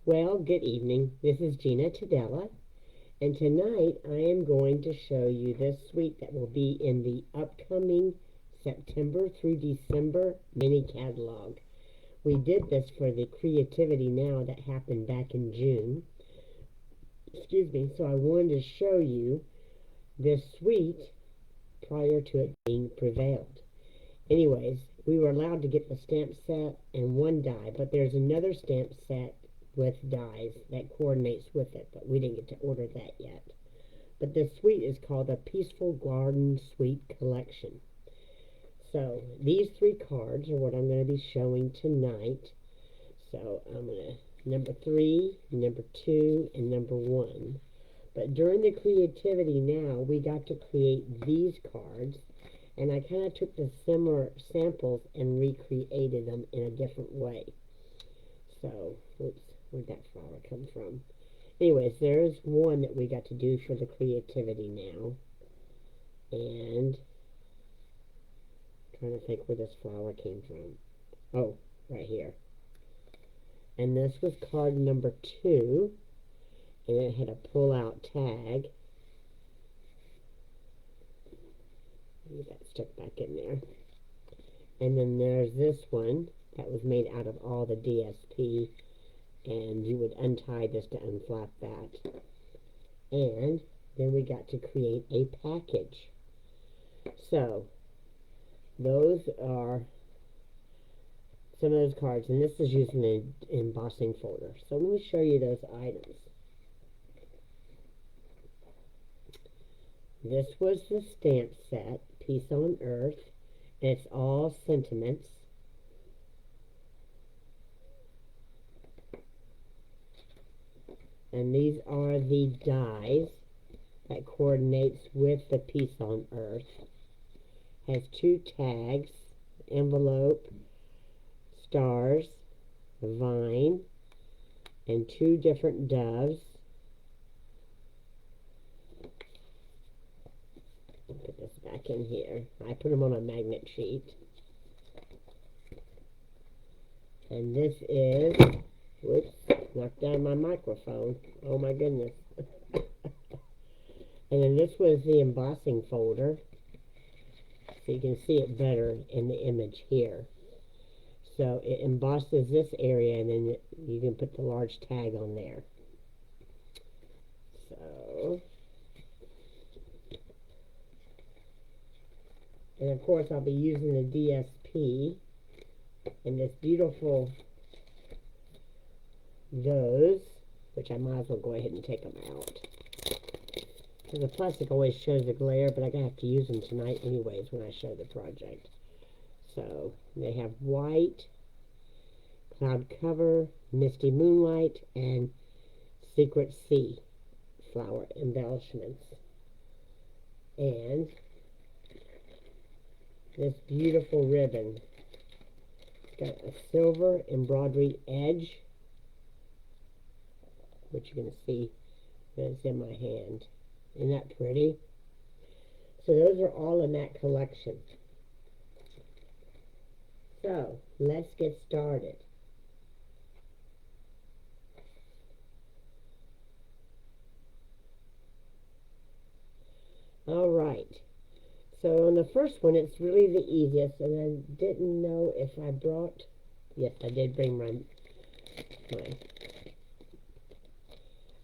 Well, good evening. This is Gina Tadella, and tonight I am going to show you this suite that will be in the upcoming September through December mini catalog. We did this for the Creativity Now that happened back in June. So I wanted to show you this suite prior to it being prevailed. Anyways, we were allowed to get the stamp set and one die, but there's another stamp set with dies that coordinates with it, but we didn't get to order that yet. But this suite is called the Peaceful Garden Suite Collection. So these three cards are what I'm going to be showing tonight. So I'm going to number 3, number 2, and number 1. But during the Creativity Now, we got to create these cards, and I kind of took the similar samples and recreated them in a different way. So, oops, where'd that flower come from? Anyways, there's one that we got to do for the Creativity Now. And I'm trying to think where this flower came from. Oh, right here. And this was card number 2. And it had a pull-out tag. Maybe that stuck back in there. And then there's this one that was made out of all the DSP, and you would untie this to unflap that. And then we got to create a package. So those are some of those cards, and this is using an embossing folder. So let me show you those items. This was the stamp set, Peace on Earth, and it's all sentiments. And these are the dies that coordinates with the Peace on Earth. Has 2 tags, envelope, stars, a vine, and 2 different doves. Put this back in here. I put them on a magnet sheet. And this is, whoops, knocked down my microphone. Oh my goodness. And then this was the embossing folder. So you can see it better in the image here. So it embosses this area, and then you can put the large tag on there. So, and of course I'll be using the DSP and this beautiful those, which I might as well go ahead and take them out. Because the plastic always shows the glare, but I'm going to have to use them tonight anyways when I show the project. So they have white, cloud cover, misty moonlight, and secret sea flower embellishments. And this beautiful ribbon. It's got a silver embroidery edge, which you're going to see that's in my hand. Isn't that pretty? So those are all in that collection. So let's get started. All right. So on the first one, it's really the easiest, and I didn't know if I brought, yes, I did bring my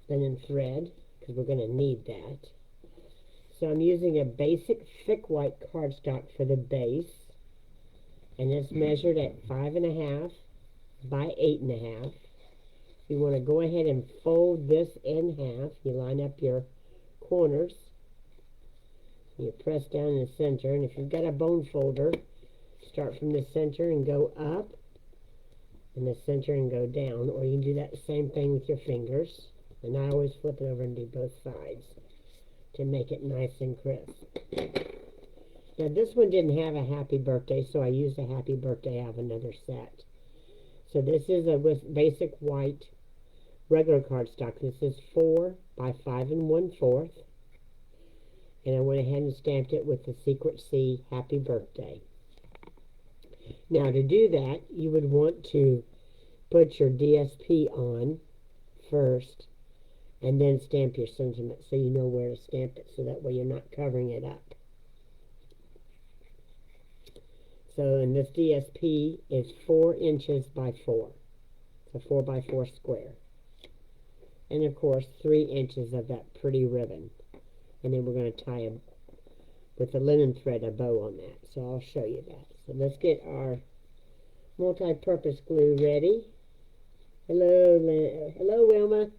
linen thread, because we're going to need that. So I'm using a basic thick white cardstock for the base, and it's measured at 5.5 by 8.5. You want to go ahead and fold this in half. You line up your corners. You press down in the center, and if you've got a bone folder, start from the center and go up, and the center and go down, or you can do that same thing with your fingers. And I always flip it over and do both sides to make it nice and crisp. Now this one didn't have a happy birthday, so I used a happy birthday out of another set. So this is a with basic white regular cardstock. This is 4 by 5 1/4. And I went ahead and stamped it with the Secret Sea Happy Birthday. Now to do that, you would want to put your DSP on first, and then stamp your sentiment so you know where to stamp it, so that way you're not covering it up. So, and this DSP is 4 inches by 4. It's a 4 by 4 square. And of course, 3 inches of that pretty ribbon. And then we're going to tie with the linen thread a bow on that. So I'll show you that. So let's get our multi-purpose glue ready. Hello, Wilma.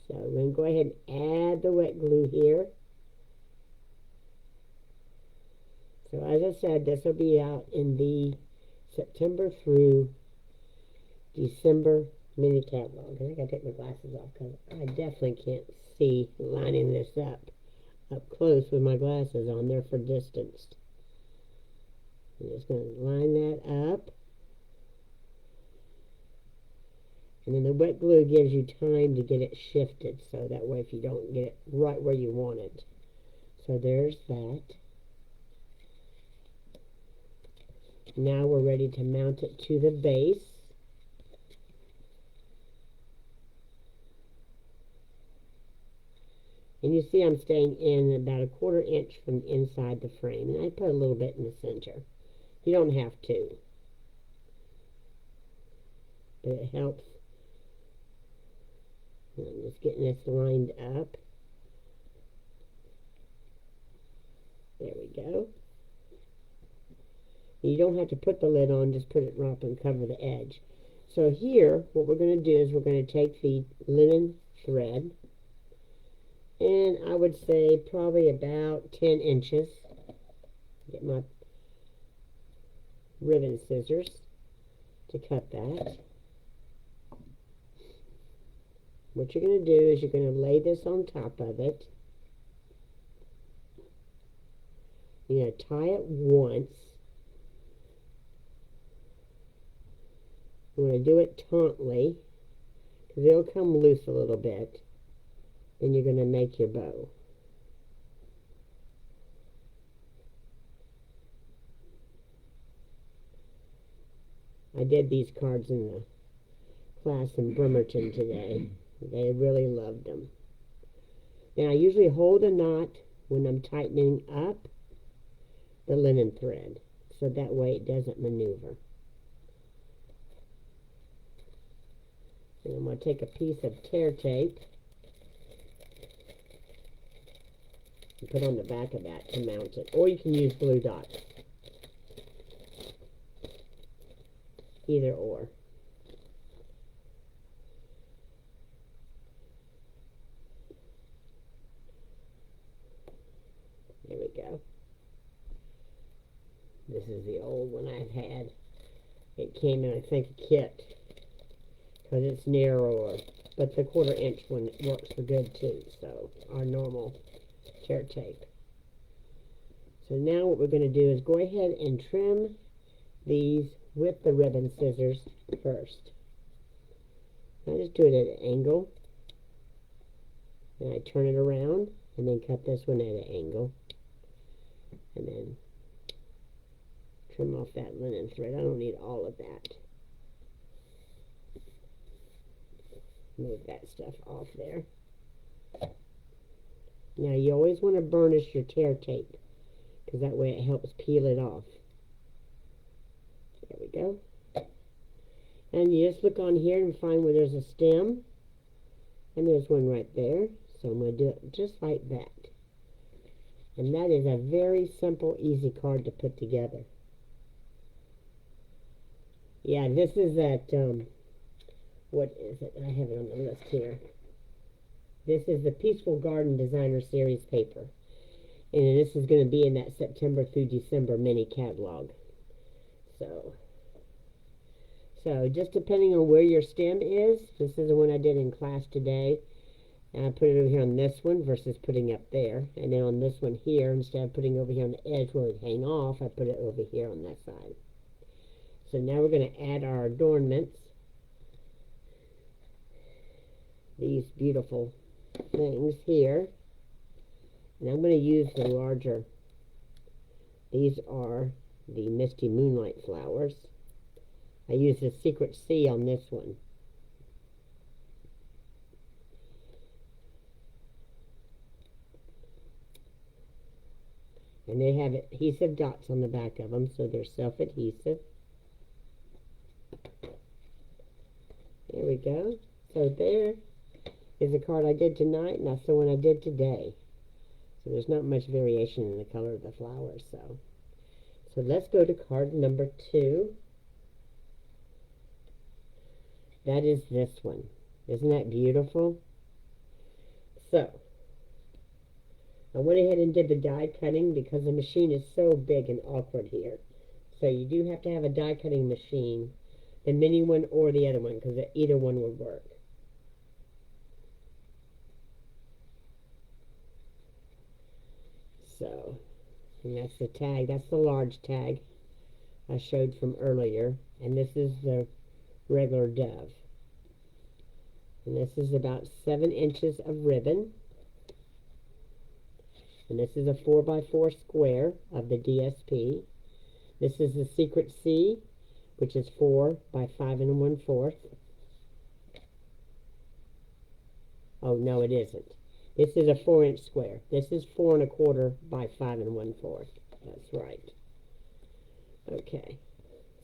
So we're going to go ahead and add the wet glue here. So as I said, this will be out in the September through December mini catalog. I think I take my glasses off because I definitely can't see lining this up close with my glasses on. There for distance. I'm just going to line that up. And then the wet glue gives you time to get it shifted, so that way if you don't get it right where you want it. So there's that. Now we're ready to mount it to the base. And you see I'm staying in about a 1/4 inch from inside the frame. And I put a little bit in the center. You don't have to. But it helps. I'm just getting this lined up. There we go. You don't have to put the lid on, just put it right up and cover the edge. So here, what we're going to do is we're going to take the linen thread, and I would say probably about 10 inches. Get my ribbon scissors to cut that. What you're going to do is you're going to lay this on top of it. You're going to tie it once. You want to do it tautly, because it'll come loose a little bit. Then you're going to make your bow. I did these cards in the class in Bremerton today. They really loved them. Now I usually hold a knot when I'm tightening up the linen thread, so that way it doesn't maneuver. And I'm going to take a piece of tear tape and put on the back of that to mount it. Or you can use glue dots. Either or. There we go. This is the old one I've had. It came in, I think, a kit, because it's narrower. But the 1/4 inch one works for good too. So our normal tear tape. So now what we're going to do is go ahead and trim these with the ribbon scissors first. I just do it at an angle. And I turn it around and then cut this one at an angle. And then trim off that linen thread. I don't need all of that. Move that stuff off there. Now you always want to burnish your tear tape, because that way it helps peel it off. There we go. And you just look on here and find where there's a stem. And there's one right there. So I'm going to do it just like that. And that is a very simple, easy card to put together. Yeah, this is that, what is it? I have it on the list here. This is the Peaceful Garden Designer Series paper. And this is going to be in that September through December mini catalog. So just depending on where your stem is, this is the one I did in class today. And I put it over here on this one versus putting up there. And then on this one here, instead of putting over here on the edge where it would hang off, I put it over here on that side. So now we're going to add our adornments. These beautiful things here. And I'm going to use the larger. These are the Misty Moonlight flowers. I use the Secret Sea on this one. And they have adhesive dots on the back of them, so they're self-adhesive. There we go. So there is the card I did tonight, and that's the one I did today. So there's not much variation in the color of the flowers. So let's go to card number 2. That is this one. Isn't that beautiful? So I went ahead and did the die cutting because the machine is so big and awkward here. So you do have to have a die cutting machine, the mini one or the other one, because either one would work. So, and that's the tag. That's the large tag I showed from earlier. And this is the regular dove. And this is about 7 inches of ribbon. And this is a 4x4 square of the DSP. This is the Secret C, which is 4 by 5 1/4. Oh, no, it isn't. This is a 4-inch square. This is 4 1/4 by 5 1/4. That's right. Okay.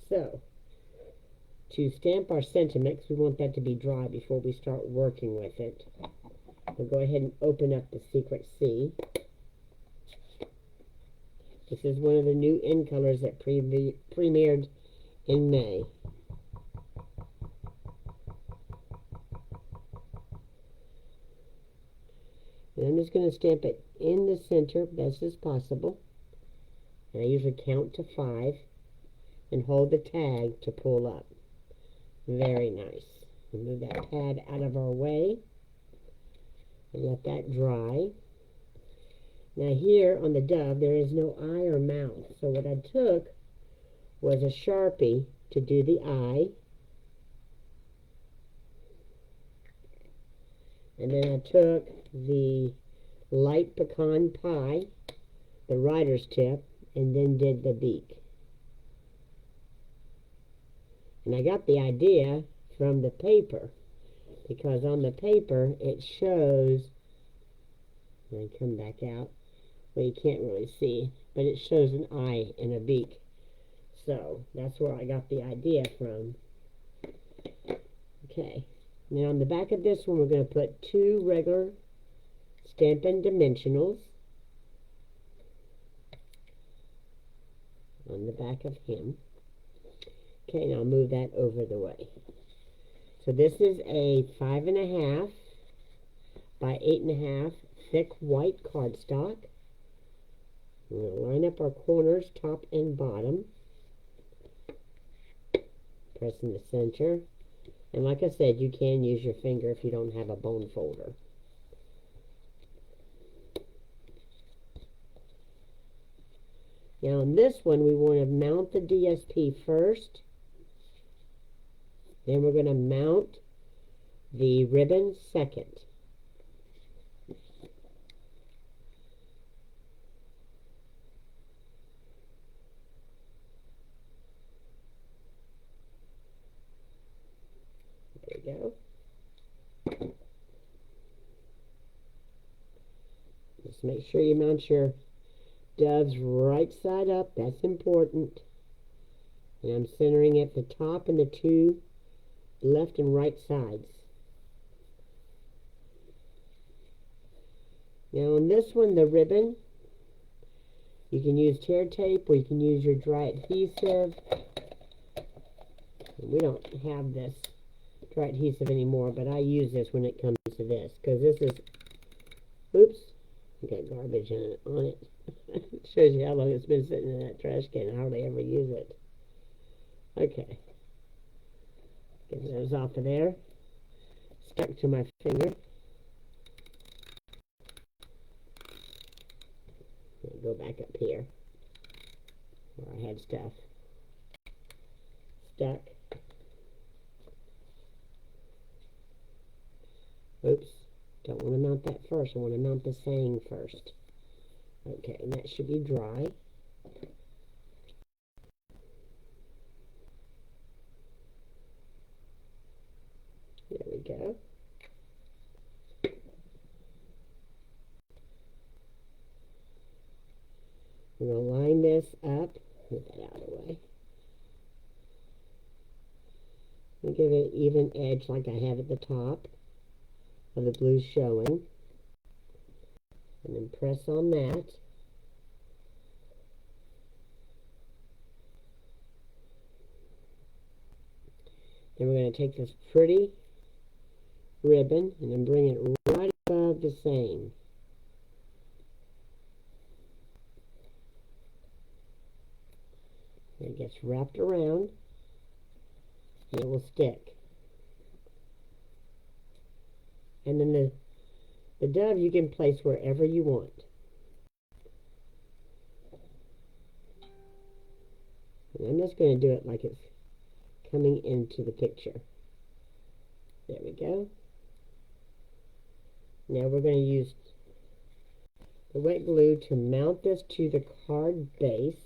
So, to stamp our sentiments, we want that to be dry before we start working with it. We'll go ahead and open up the Secret C. This is one of the new in colors that premiered in May. And I'm just going to stamp it in the center best as possible. And I usually count to 5 and hold the tag to pull up. Very nice. We'll move that pad out of our way and let that dry. Now here on the dove, there is no eye or mouth. So what I took was a Sharpie to do the eye. And then I took the light pecan pie, the writer's tip, and then did the beak. And I got the idea from the paper, because on the paper it shows, and I come back out, well, you can't really see, but it shows an eye and a beak. So that's where I got the idea from. Okay, now on the back of this one, we're going to put 2 regular Stampin' Dimensionals on the back of him. Okay, now I'll move that over the way. So this is a 5.5 by 8.5 thick white cardstock. We're going to line up our corners, top and bottom. Press in the center. And like I said, you can use your finger if you don't have a bone folder. Now on this one, we want to mount the DSP first. Then we're going to mount the ribbon second. There we go. Just make sure you mount your doves right side up. That's important. And I'm centering at the top and the 2 left and right sides. Now on this one, the ribbon, you can use tear tape or you can use your dry adhesive. We don't have this dry adhesive anymore, but I use this when it comes to this, because this is, oops, I got garbage on it. It shows you how long it's been sitting in that trash can. I hardly ever use it. Okay. Get those off of there. Stuck to my finger. Go back up here where I had stuff stuck. Oops, don't want to mount that first. I want to mount the saying first. Okay, and that should be dry. There we go. We're going to line this up. Move that out of the way. And give it an even edge like I have at the top of the blue showing. And then press on that. Then we're going to take this pretty ribbon and then bring it right above the same. It gets wrapped around and it will stick. And then the dove you can place wherever you want. And I'm just going to do it like it's coming into the picture. There we go. Now we're going to use the wet glue to mount this to the card base.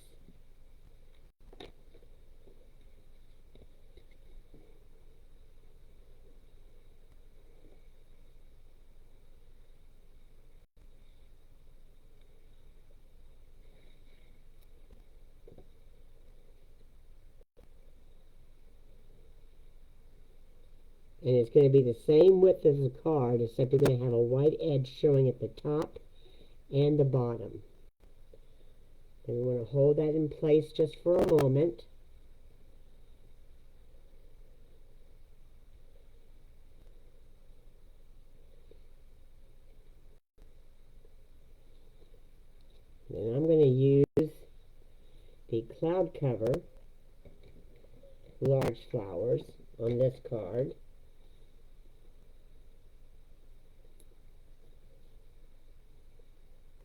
And it's going to be the same width as the card, except you're going to have a white edge showing at the top and the bottom. And we want to hold that in place just for a moment. And I'm going to use the cloud cover large flowers on this card.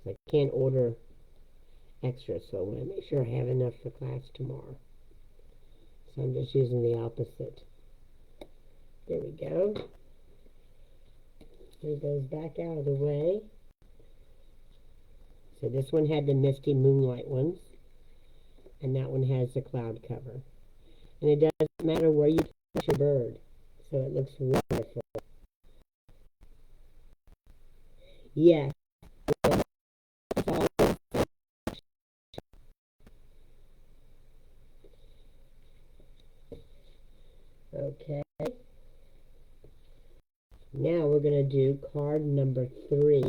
I can't order extra, so I want to make sure I have enough for class tomorrow. So I'm just using the opposite. There we go. It goes back out of the way. So this one had the misty moonlight ones, and that one has the cloud cover. And it doesn't matter where you put your bird, so it looks wonderful. Yes. Okay. Now we're going to do card number 3.